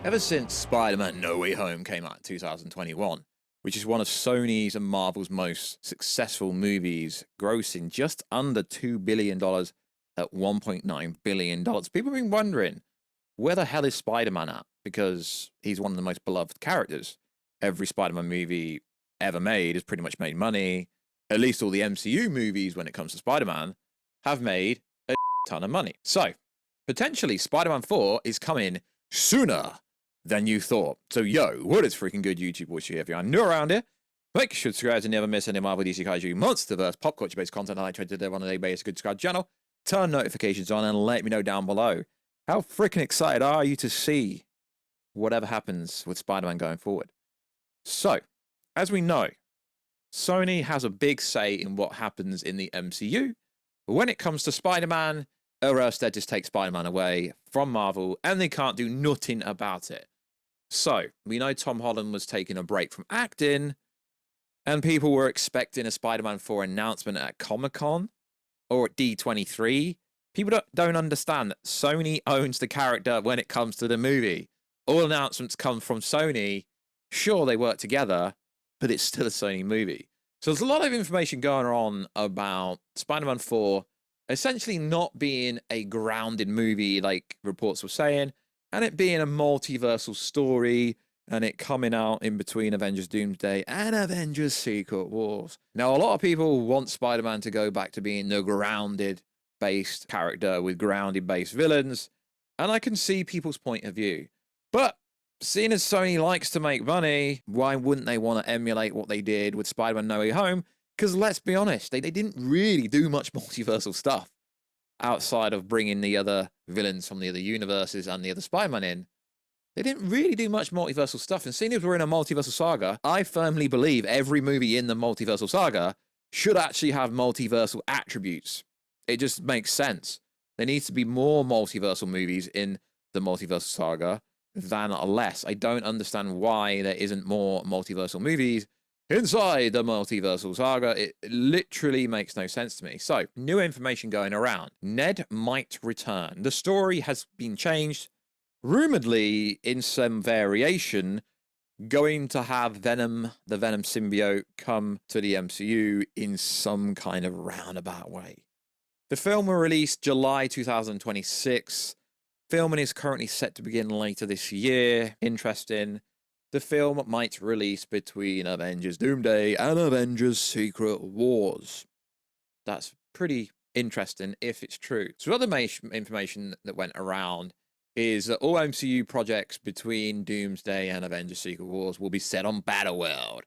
Ever since Spider-Man No Way Home came out in 2021, which is one of Sony's and Marvel's most successful movies, grossing just under $2 billion at $1.9 billion, people have been wondering, where the hell is Spider-Man at? Because he's one of the most beloved characters. Every Spider-Man movie ever made has pretty much made money. At least all the MCU movies, when it comes to Spider-Man, have made a ton of money. So, potentially, Spider-Man 4 is coming sooner than you thought. So, yo, what is freaking good, YouTube? What's you if you're new around here? Make sure to subscribe to never miss any Marvel, DC, Kaiju, Monsterverse, pop culture-based content I try to deliver on a daily basis. Good subscribe channel, turn notifications on, and let me know down below. How freaking excited are you to see whatever happens with Spider-Man going forward? So, as we know, Sony has a big say in what happens in the MCU. But when it comes to Spider-Man, or else they just take Spider-Man away from Marvel and they can't do nothing about it. So, we know Tom Holland was taking a break from acting, and people were expecting a Spider-Man 4 announcement at Comic-Con or at D23. People don't understand that Sony owns the character when it comes to the movie. All announcements come from Sony. Sure, they work together, but it's still a Sony movie. So there's a lot of information going on about Spider-Man 4 essentially not being a grounded movie like reports were saying, and it being a multiversal story, and it coming out in between Avengers Doomsday and Avengers Secret Wars. Now, a lot of people want Spider-Man to go back to being the grounded-based character with grounded-based villains, and I can see people's point of view. But seeing as Sony likes to make money, why wouldn't they want to emulate what they did with Spider-Man No Way Home? Because let's be honest, they didn't really do much multiversal stuff outside of bringing the other villains from the other universes and the other Spider-Man in. They didn't really do much multiversal stuff. And seeing as we're in a multiversal saga, I firmly believe every movie in the multiversal saga should actually have multiversal attributes. It just makes sense. There needs to be more multiversal movies in the multiversal saga than less. I don't understand why there isn't more multiversal movies inside the multiversal saga. It literally makes no sense to me. So, new information going around. Ned might return. The story has been changed, rumoredly in some variation, going to have Venom, the Venom symbiote, come to the MCU in some kind of roundabout way. The film will release July 2026. Filming is currently set to begin later this year. Interesting. The film might release between Avengers Doomsday and Avengers Secret Wars. That's pretty interesting if it's true. So other information that went around is that all MCU projects between Doomsday and Avengers Secret Wars will be set on Battleworld.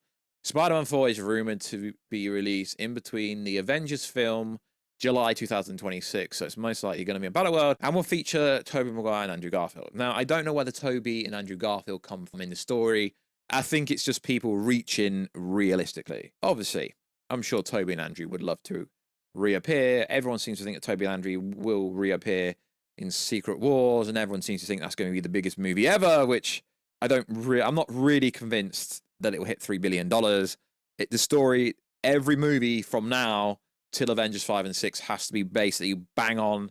Spider-Man 4 is rumored to be released in between the Avengers film, July 2026, so it's most likely going to be a Battleworld, and will feature Tobey Maguire and Andrew Garfield. Now, I don't know whether Tobey and Andrew Garfield come from in the story. I think it's just people reaching realistically. Obviously, I'm sure Tobey and Andrew would love to reappear. Everyone seems to think that Tobey and Andrew will reappear in Secret Wars, and everyone seems to think that's going to be the biggest movie ever, which I'm not really convinced that it will hit $3 billion. The story, every movie from now till Avengers 5 and 6 has to be basically bang on.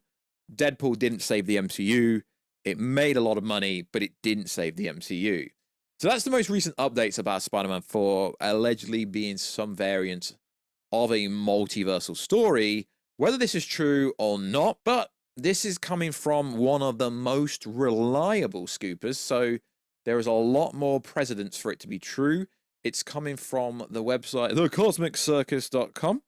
Deadpool didn't save the MCU. It made a lot of money, but it didn't save the MCU. So that's the most recent updates about Spider-Man 4 allegedly being some variant of a multiversal story. Whether this is true or not, but this is coming from one of the most reliable scoopers, so there is a lot more precedence for it to be true. It's coming from the website thecosmiccircus.com.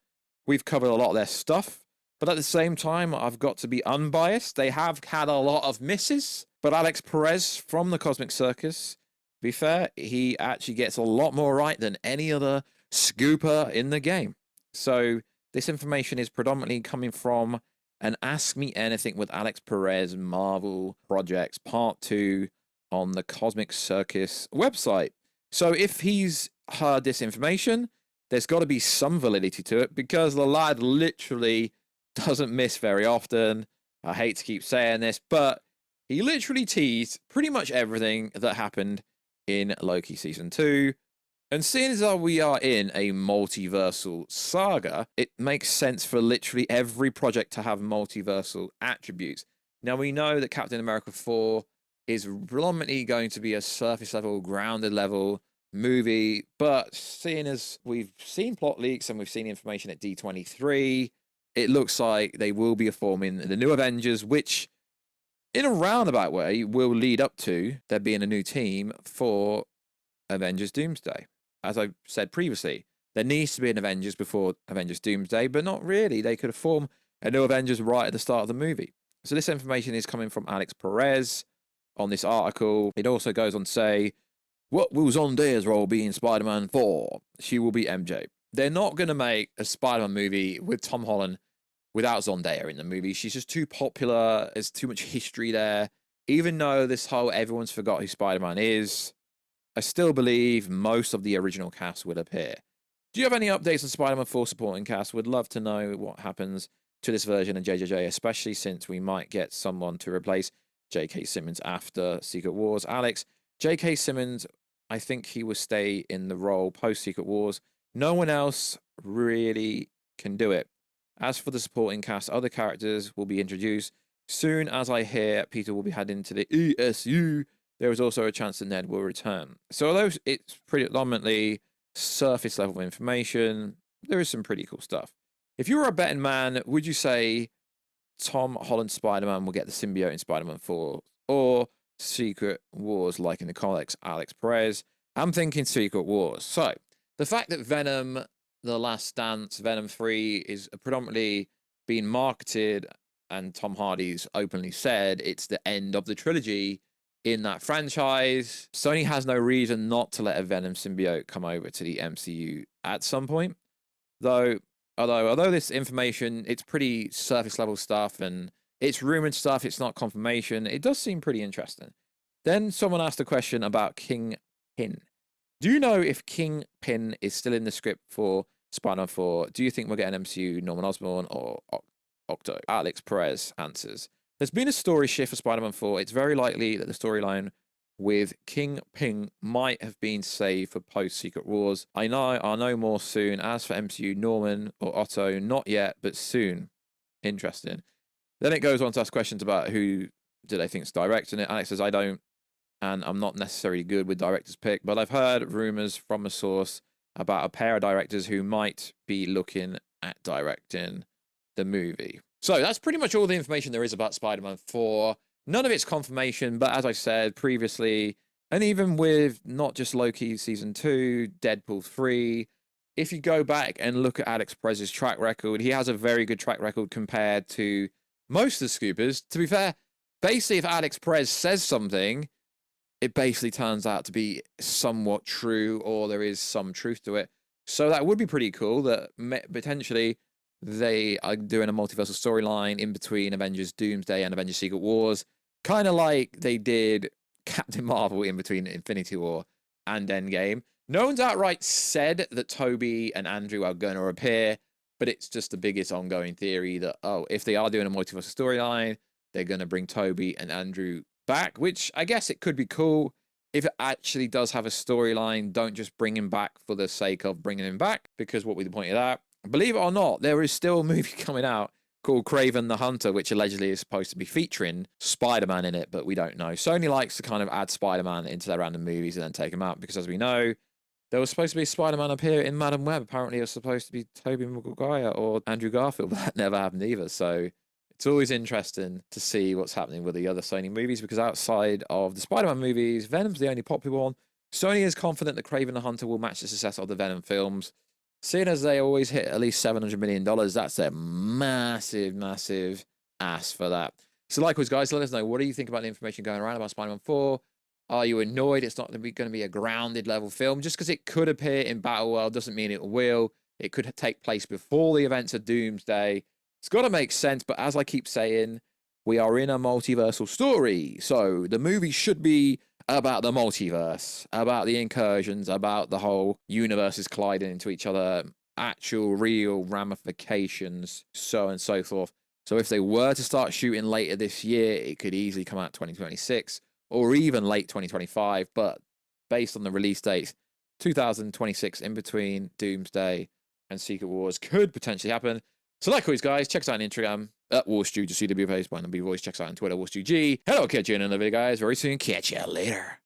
We've covered a lot of their stuff, but at the same time, I've got to be unbiased. They have had a lot of misses, but Alex Perez from the Cosmic Circus, to be fair, he actually gets a lot more right than any other scooper in the game. So this information is predominantly coming from an Ask Me Anything with Alex Perez Marvel Projects Part 2 on the Cosmic Circus website. So if he's heard this information, there's got to be some validity to it, because the lad literally doesn't miss very often. I hate to keep saying this, but he literally teased pretty much everything that happened in Loki Season 2. And seeing as we are in a multiversal saga, it makes sense for literally every project to have multiversal attributes. Now, we know that Captain America 4 is predominantly going to be a surface level, grounded level movie. But seeing as we've seen plot leaks and we've seen information at D23, it looks like they will be forming the new Avengers, which in a roundabout way will lead up to there being a new team for Avengers Doomsday. As I said previously, there needs to be an Avengers before Avengers Doomsday, but not really. They could form a new Avengers right at the start of the movie. So this information is coming from Alex Perez on this article. It also goes on to say, what will Zendaya's role be in Spider-Man 4? She will be MJ. They're not going to make a Spider-Man movie with Tom Holland without Zendaya in the movie. She's just too popular. There's too much history there. Even though this whole everyone's forgot who Spider-Man is, I still believe most of the original cast will appear. Do you have any updates on Spider-Man 4 supporting cast? Would love to know what happens to this version of JJJ, especially since we might get someone to replace J.K. Simmons after Secret Wars. Alex, J.K. Simmons, I think he will stay in the role post-Secret Wars. No one else really can do it. As for the supporting cast, other characters will be introduced. Soon as I hear Peter will be heading to the ESU, there is also a chance that Ned will return. So although it's predominantly surface level information, there is some pretty cool stuff. If you were a betting man, would you say Tom Holland Spider-Man will get the symbiote in Spider-Man 4 or Secret Wars like in the comics? Alex Perez. I'm thinking Secret Wars. So the fact that Venom, The Last Dance, Venom 3 is predominantly being marketed, and Tom Hardy's openly said it's the end of the trilogy in that franchise. Sony has no reason not to let a Venom symbiote come over to the MCU at some point. Although this information, it's pretty surface level stuff and it's rumored stuff, it's not confirmation. It does seem pretty interesting. Then someone asked a question about Kingpin. Do you know if Kingpin is still in the script for Spider-Man 4? Do you think we'll get an MCU Norman Osborn or Octo? Alex Perez answers, there's been a story shift for Spider-Man 4. It's very likely that the storyline with Kingpin might have been saved for post-Secret Wars. I'll know more soon. As for MCU Norman or Otto, not yet, but soon. Interesting. Then it goes on to ask questions about who do they think is directing it. Alex says, I don't, and I'm not necessarily good with director's pick, but I've heard rumors from a source about a pair of directors who might be looking at directing the movie. So that's pretty much all the information there is about Spider-Man 4. None of it's confirmation, but as I said previously, and even with not just Loki Season 2, Deadpool 3, if you go back and look at Alex Perez's track record, he has a very good track record compared to most of the scoopers. To be fair, basically if Alex Perez says something, it basically turns out to be somewhat true, or there is some truth to it. So that would be pretty cool that potentially they are doing a multiversal storyline in between Avengers Doomsday and Avengers Secret Wars, kind of like they did Captain Marvel in between Infinity War and Endgame. No one's outright said that Tobey and Andrew are going to appear, but it's just the biggest ongoing theory that, oh, if they are doing a multiversal storyline, they're going to bring Tobey and Andrew back, which I guess it could be cool. If it actually does have a storyline, don't just bring him back for the sake of bringing him back, because what we pointed out, believe it or not, there is still a movie coming out called Kraven the Hunter, which allegedly is supposed to be featuring Spider-Man in it, but we don't know. Sony likes to kind of add Spider-Man into their random movies and then take him out, because as we know, there was supposed to be Spider-Man appear in Madam Web. Apparently it was supposed to be Tobey Maguire or Andrew Garfield, but that never happened either. So it's always interesting to see what's happening with the other Sony movies, because outside of the Spider-Man movies, Venom's the only popular one. Sony is confident that Kraven the Hunter will match the success of the Venom films. Seeing as they always hit at least $700 million, that's a massive, massive ask for that. So likewise, guys, let us know, what do you think about the information going around about Spider-Man 4? Are you annoyed it's not going to be a grounded level film? Just because it could appear in Battleworld doesn't mean it will. It could take place before the events of Doomsday. It's got to make sense, but as I keep saying, we are in a multiversal story. So the movie should be about the multiverse, about the incursions, about the whole universes colliding into each other, actual real ramifications, so on and so forth. So if they were to start shooting later this year, it could easily come out 2026 or even late 2025. But based on the release dates, 2026 in between Doomsday and Secret Wars could potentially happen. So likewise, guys, check us out on Instagram. at Warstu to see the face by the voice. Checks out on Twitter, Warstu G. Hello, catch you in another video, guys. Very soon. Catch you later.